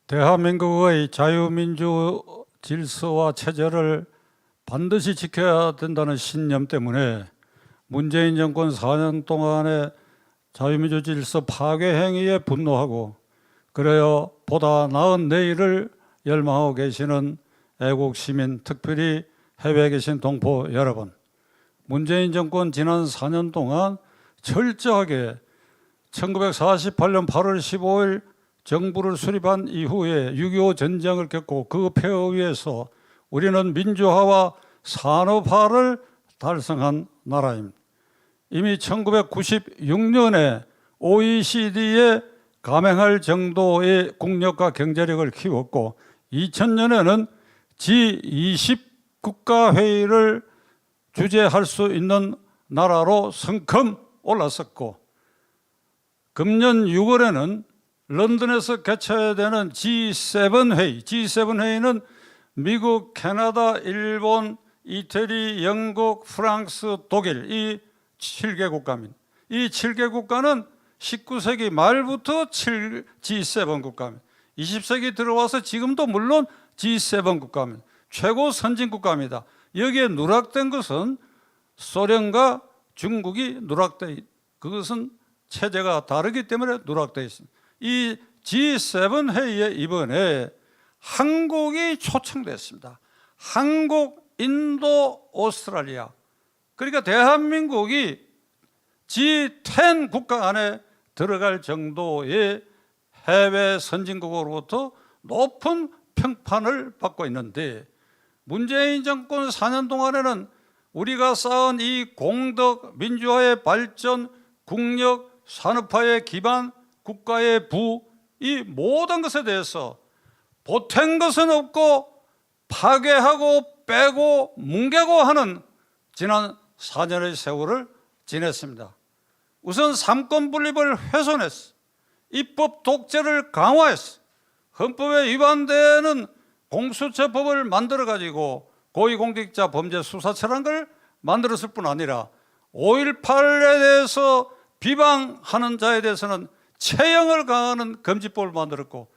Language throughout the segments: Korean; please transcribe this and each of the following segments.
대한민국의 자유민주 질서와 체제를 반드시 지켜야 된다는 신념 때문에 문재인 정권 4년 동안의 자유민주 질서 파괴 행위에 분노하고 그래야 보다 나은 내일을 열망하고 계시는 애국시민, 특별히 해외에 계신 동포 여러분, 문재인 정권 지난 4년 동안 철저하게 1948년 8월 15일 정부를 수립한 이후에 6.25 전쟁을 겪고 그 폐허 위에서 우리는 민주화와 산업화를 달성한 나라입니다. 이미 1996년에 OECD에 감행할 정도의 국력과 경제력을 키웠고 2000년에는 G20 국가회의를 주재할 수 있는 나라로 성큼 올랐었고 금년 6월에는 런던에서 개최되는 G7 회의, G7 회의는 미국, 캐나다, 일본, 이태리, 영국, 프랑스, 독일 이 7개 국가입니다. 이 7개 국가는 19세기 말부터 G7 국가입니다. 20세기 들어와서 지금도 물론 G7 국가입니다. 최고 선진 국가입니다. 여기에 누락된 것은 소련과 중국이 누락돼, 그것은 체제가 다르기 때문에 누락되어 있습니다. 이 G7 회의에 이번에 한국이 초청됐습니다. 한국, 인도, 오스트랄리아. 그러니까 대한민국이 G10 국가 안에 들어갈 정도의 해외 선진국으로부터 높은 평판을 받고 있는데 문재인 정권 4년 동안에는 우리가 쌓은 이 공덕, 민주화의 발전, 국력, 산업화의 기반, 국가의 부, 이 모든 것에 대해서 보탠 것은 없고 파괴하고 빼고 뭉개고 하는 지난 4년의 세월을 지냈습니다. 우선 삼권 분립을 훼손했어. 입법 독재를 강화했어. 헌법에 위반되는 공수처법을 만들어가지고 고위공직자 범죄 수사처라는 걸 만들었을 뿐 아니라 5.18에 대해서 비방하는 자에 대해서는 처형을 가하는 금지법을 만들었고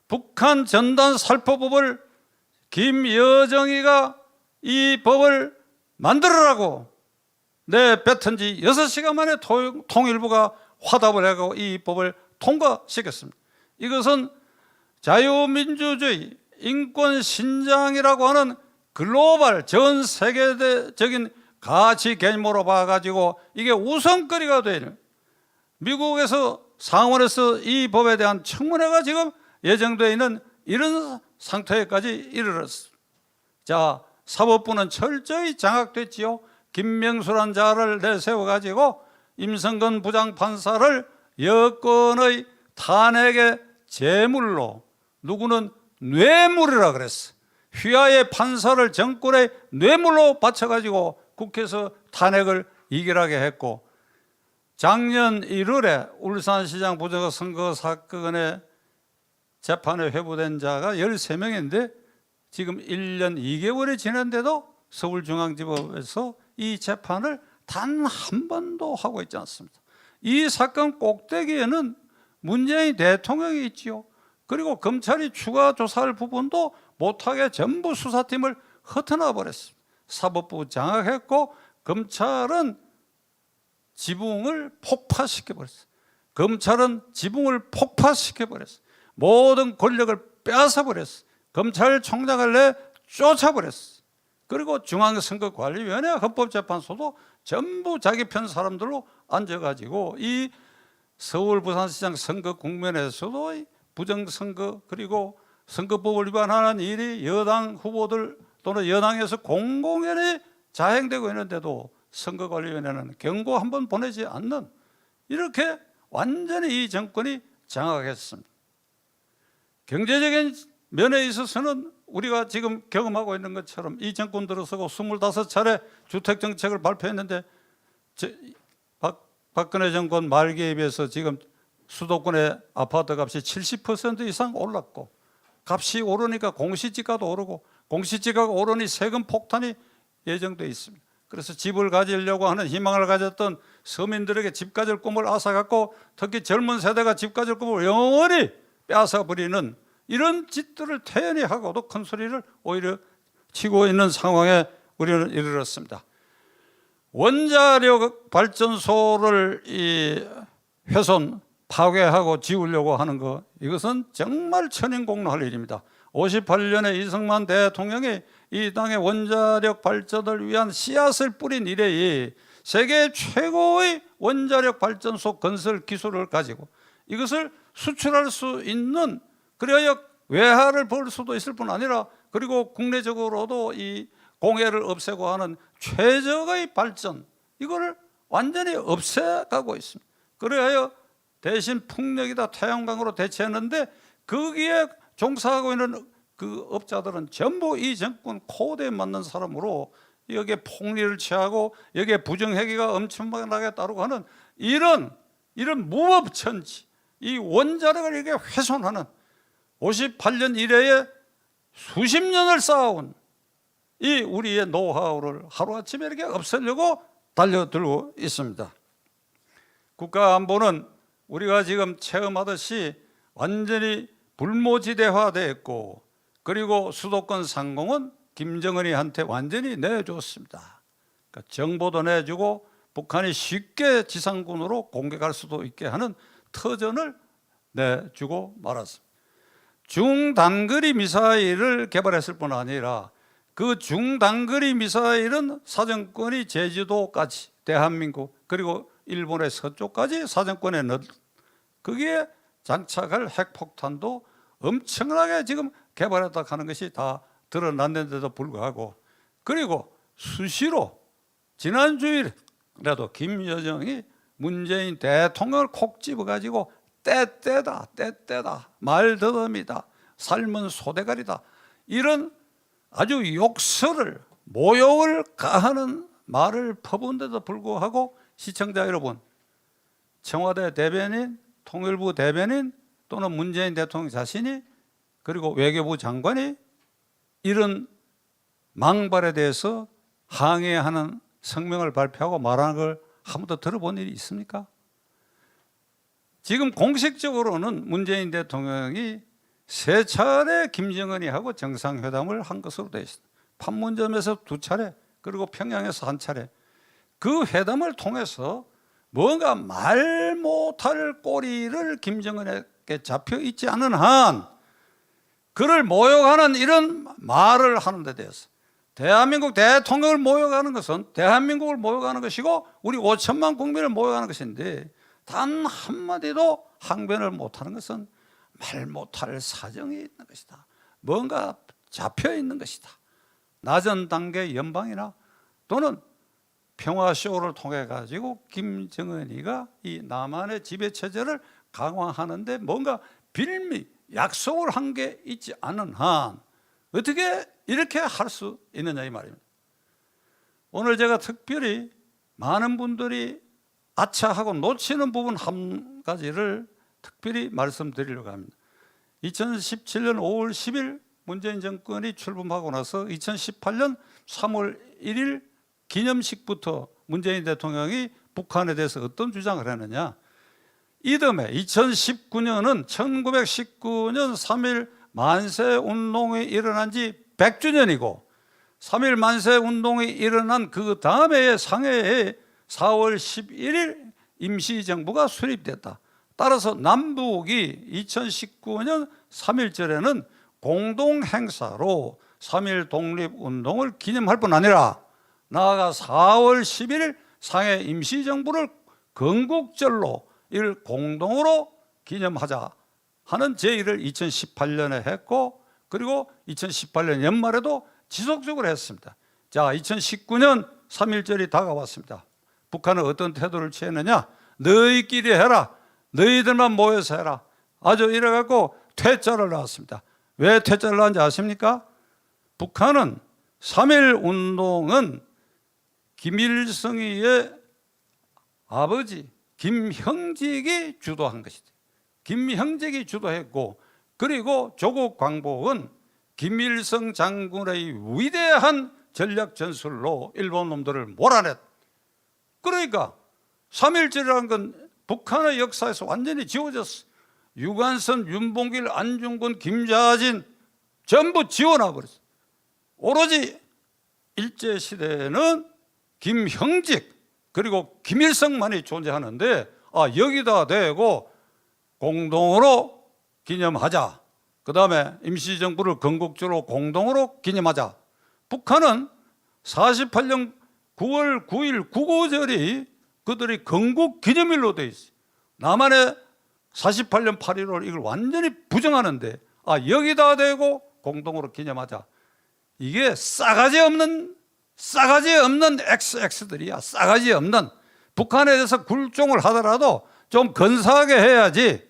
북한 전단 살포법을 김여정이가 이 법을 만들으라고 내뱉은 지 6시간 만에 통일부가 화답을 하고 이 법을 통과시켰습니다. 이것은 자유민주주의, 인권 신장이라고 하는 글로벌 전 세계적인 가치 개념으로 봐가지고 이게 우선거리가 되는 미국에서 상원에서 이 법에 대한 청문회가 지금 예정되어 있는 이런 상태까지 이르렀습니다. 자, 사법부는 철저히 장악됐지요. 김명수란 자를 내세워가지고 임성근 부장판사를 여권의 탄핵의 제물로 누구는 뇌물이라 그랬어. 휘하의 판사를 정권의 뇌물로 바쳐가지고 국회에서 탄핵을 이결하게 했고 작년 1월에 울산시장 부정선거 사건에 재판에 회부된 자가 13명인데 지금 1년 2개월이 지났는데도 서울중앙지법에서 이 재판을 단 한 번도 하고 있지 않습니다. 이 사건 꼭대기에는 문재인 대통령이 있지요. 그리고 검찰이 추가 조사할 부분도 못하게 전부 수사팀을 흩어놔 버렸습니다. 사법부 장악했고 검찰은 지붕을 폭파시켜버렸어요. 검찰은 지붕을 폭파시켜버렸어요. 모든 권력을 빼앗아버렸어요. 검찰총장을 내쫓아버렸어요. 그리고 중앙선거관리위원회 헌법재판소도 전부 자기 편 사람들로 앉아가지고 이 서울 부산시장 선거 국면에서도 부정선거 그리고 선거법을 위반하는 일이 여당 후보들 또는 여당에서 공공연히 자행되고 있는데도 선거관리위원회는 경고 한 번 보내지 않는 이렇게 완전히 이 정권이 장악했습니다. 경제적인 면에 있어서는 우리가 지금 경험하고 있는 것처럼 이 정권 들어서고 25차례 주택정책을 발표했는데 박근혜 정권 말기에 비해서 지금 수도권의 아파트 값이 70% 이상 올랐고 값이 오르니까 공시지가도 오르고 공시지가가 오르니 세금 폭탄이 예정되어 있습니다. 그래서 집을 가지려고 하는 희망을 가졌던 서민들에게 집 가질 꿈을 앗아갖고 특히 젊은 세대가 집 가질 꿈을 영원히 빼앗아버리는 이런 짓들을 태연히 하고도 큰 소리를 오히려 치고 있는 상황에 우리는 이르렀습니다. 원자력 발전소를 훼손, 파괴하고 지우려고 하는 것, 이것은 정말 천인공노할 일입니다. 58년에 이승만 대통령이 이 땅의 원자력 발전을 위한 씨앗을 뿌린 이래에 세계 최고의 원자력 발전소 건설 기술을 가지고 이것을 수출할 수 있는, 그래야 외화를 벌 수도 있을 뿐 아니라 그리고 국내적으로도 이 공해를 없애고 하는 최적의 발전, 이거를 완전히 없애가고 있습니다. 그래야 대신 풍력이다 태양광으로 대체했는데 거기에 종사하고 있는 그 업자들은 전부 이 정권 코드에 맞는 사람으로 여기에 폭리를 취하고 여기에 부정행위가 엄청나게 따르고 하는 이런 무법천지, 이 원자력을 이렇게 훼손하는 58년 이래에 수십 년을 쌓아온 이 우리의 노하우를 하루아침에 이렇게 없애려고 달려들고 있습니다. 국가안보는 우리가 지금 체험하듯이 완전히 불모지대화되었고, 그리고 수도권 상공은 김정은이한테 완전히 내줬습니다. 그러니까 정보도 내주고 북한이 쉽게 지상군으로 공격할 수도 있게 하는 터전을 내주고 말았습니다. 중단거리 미사일을 개발했을 뿐 아니라 그 중단거리 미사일은 사정권이 제주도까지, 대한민국 그리고 일본의 서쪽까지 사정권에 넣, 거기에 장착할 핵폭탄도 엄청나게 지금 개발했다 하는 것이 다 드러났는데도 불구하고, 그리고 수시로 지난 주일에도 김여정이 문재인 대통령을 콕 집어가지고 때때다 말더듬이다, 삶은 소대가리다, 이런 아주 욕설을, 모욕을 가하는 말을 퍼부은데도 불구하고 시청자 여러분, 청와대 대변인, 통일부 대변인 또는 문재인 대통령 자신이 그리고 외교부 장관이 이런 망발에 대해서 항의하는 성명을 발표하고 말하는 걸 한 번도 들어본 일이 있습니까? 지금 공식적으로는 문재인 대통령이 세 차례 김정은이하고 정상회담을 한 것으로 되어 있습니다. 판문점에서 2차례, 그리고 평양에서 1차례. 그 회담을 통해서 뭔가 말 못할 꼬리를 김정은에게 잡혀 있지 않은 한 그를 모욕하는 이런 말을 하는 데 대해서, 대한민국 대통령을 모욕하는 것은 대한민국을 모욕하는 것이고 우리 5천만 국민을 모욕하는 것인데, 단 한마디도 항변을 못하는 것은 말 못할 사정이 있는 것이다, 뭔가 잡혀 있는 것이다. 낮은 단계 연방이나 또는 평화쇼를 통해 가지고 김정은이가 이 남한의 지배체제를 강화하는데 뭔가 빌미, 약속을 한 게 있지 않은 한 어떻게 이렇게 할 수 있느냐 이 말입니다. 오늘 제가 특별히 많은 분들이 아차하고 놓치는 부분 한 가지를 특별히 말씀드리려고 합니다. 2017년 5월 10일 문재인 정권이 출범하고 나서 2018년 3월 1일 기념식부터 문재인 대통령이 북한에 대해서 어떤 주장을 했느냐, 이듬해 2019년은 1919년 3.1 만세운동이 일어난 지 100주년이고 3.1 만세운동이 일어난 그 다음에 상해에 4월 11일 임시정부가 수립됐다. 따라서 남북이 2019년 3.1절에는 공동행사로 3.1 독립운동을 기념할 뿐 아니라 나아가 4월 11일 상해 임시정부를 건국절로 이를 공동으로 기념하자 하는 제의를 2018년에 했고, 그리고 2018년 연말에도 지속적으로 했습니다. 자, 2019년 3.1절이 다가왔습니다. 북한은 어떤 태도를 취했느냐, 너희끼리 해라, 너희들만 모여서 해라, 아주 이래갖고 퇴짜를 나왔습니다. 왜 퇴짜를 나왔는지 아십니까? 북한은 3.1 운동은 김일성의 아버지 김형직이 주도한 것이다. 김형직이 주도했고, 그리고 조국 광복은 김일성 장군의 위대한 전략 전술로 일본 놈들을 몰아냈다. 그러니까 3.1절이라는 건 북한의 역사에서 완전히 지워졌어. 유관선, 윤봉길, 안중근, 김자진 전부 지원하고 그랬어요. 오로지 일제시대에는 김형직 그리고 김일성만이 존재하는데 여기다 대고 공동으로 기념하자. 그 다음에 임시정부를 건국주로 공동으로 기념하자. 북한은 48년 9월 9일 국오절이 그들이 건국 기념일로 돼 있어요. 남한의 48년 8.15를 이걸 완전히 부정하는데 여기다 대고 공동으로 기념하자. 이게 싸가지 없는 XX들이야. 싸가지 없는. 북한에 대해서 굴종을 하더라도 좀 근사하게 해야지.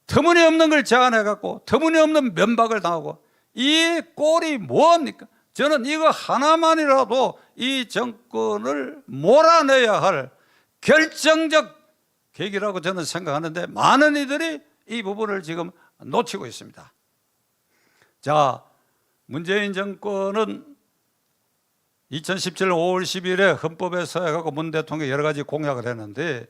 터무니없는 걸 제안해갖고 터무니없는 면박을 당하고 이 꼴이 뭐합니까? 저는 이거 하나만이라도 이 정권을 몰아내야 할 결정적 계기라고 저는 생각하는데 많은 이들이 이 부분을 지금 놓치고 있습니다. 자, 문재인 정권은 2017년 5월 10일에 헌법에 서약하고 문 대통령이 여러 가지 공약을 했는데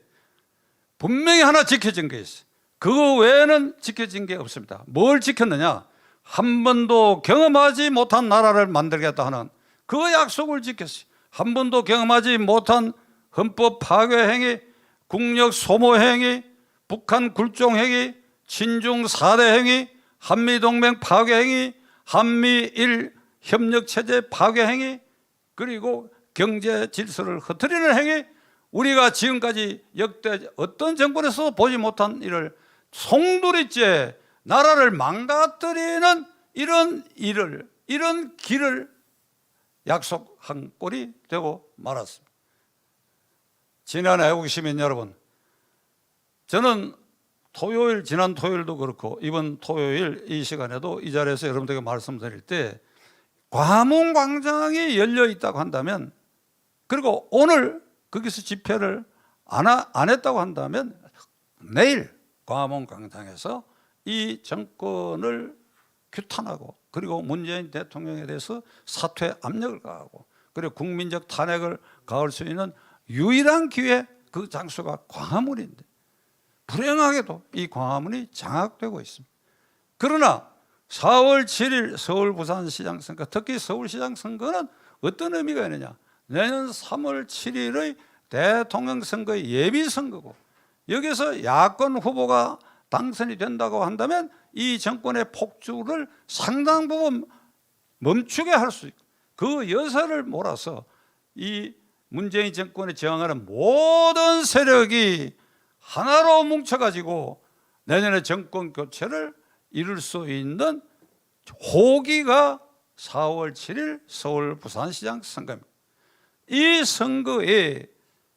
분명히 하나 지켜진 게 있어요. 그거 외에는 지켜진 게 없습니다. 뭘 지켰느냐? 한 번도 경험하지 못한 나라를 만들겠다 하는 그 약속을 지켰어요. 한 번도 경험하지 못한 헌법 파괴 행위, 국력 소모 행위, 북한 굴종 행위, 친중 4대 행위, 한미동맹 파괴 행위, 한미일 협력체제 파괴 행위, 그리고 경제 질서를 흐트리는 행위, 우리가 지금까지 역대 어떤 정권에서도 보지 못한 일을 송두리째 나라를 망가뜨리는 이런 길을 약속한 꼴이 되고 말았습니다. 지난 애국시민 여러분, 저는 지난 토요일도 그렇고 이번 토요일 이 시간에도 이 자리에서 여러분들에게 말씀드릴 때 광화문광장이 열려 있다고 한다면, 그리고 오늘 거기서 집회를 안 했다고 한다면 내일 광화문광장에서 이 정권을 규탄하고 그리고 문재인 대통령에 대해서 사퇴 압력을 가하고 그리고 국민적 탄핵을 가할 수 있는 유일한 기회, 그 장소가 광화문인데 불행하게도 이 광화문이 장악되고 있습니다. 그러나 4월 7일 서울 부산시장 선거, 특히 서울시장 선거는 어떤 의미가 있느냐? 내년 3월 7일의 대통령 선거의 예비 선거고, 여기서 야권 후보가 당선이 된다고 한다면 이 정권의 폭주를 상당 부분 멈추게 할 수 있고, 그 여사를 몰아서 이 문재인 정권에 저항하는 모든 세력이 하나로 뭉쳐가지고 내년에 정권 교체를 이룰 수 있는 호기가 4월 7일 서울 부산시장 선거입니다. 이 선거에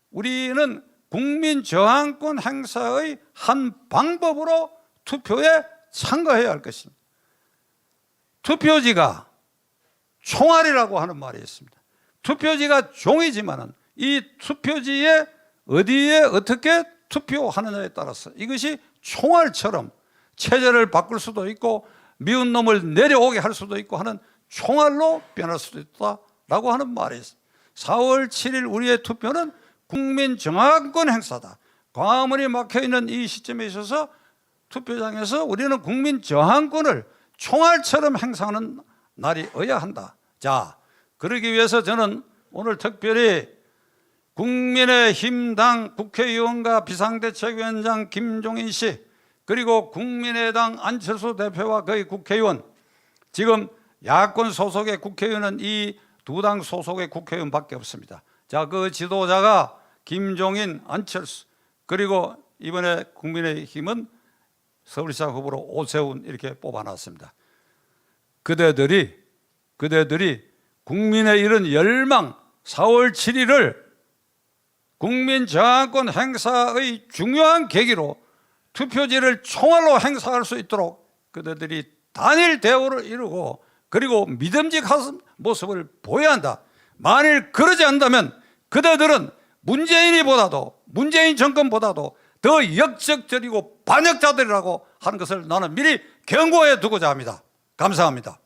우리는 국민 저항권 행사의 한 방법으로 투표에 참가해야 할 것입니다. 투표지가 총알이라고 하는 말이 있습니다. 투표지가 종이지만은 이 투표지에 어디에 어떻게 투표하느냐에 따라서 이것이 총알처럼 체제를 바꿀 수도 있고 미운 놈을 내려오게 할 수도 있고 하는 총알로 변할 수도 있다라고 하는 말이 있습니다. 4월 7일 우리의 투표는 국민 정화권 행사다. 광화문이 막혀있는 이 시점에 있어서 투표장에서 우리는 국민 저항권을 총알처럼 행사하는 날이어야 한다. 자, 그러기 위해서 저는 오늘 특별히 국민의힘당 국회의원과 비상대책위원장 김종인 씨, 그리고 국민의당 안철수 대표와 그의 국회의원, 지금 야권 소속의 국회의원은 이 두 당 소속의 국회의원밖에 없습니다. 자, 그 지도자가 김종인, 안철수, 그리고 이번에 국민의힘은 서울시장 후보로 오세훈 이렇게 뽑아놨습니다. 그대들이 국민의 이런 열망 4월 7일을 국민 저항권 행사의 중요한 계기로 투표지를 총알로 행사할 수 있도록 그대들이 단일 대우를 이루고 그리고 믿음직한 모습을 보여야 한다. 만일 그러지 않는다면 그대들은 문재인 정권보다도 더 역적들이고 반역자들이라고 하는 것을 나는 미리 경고해 두고자 합니다. 감사합니다.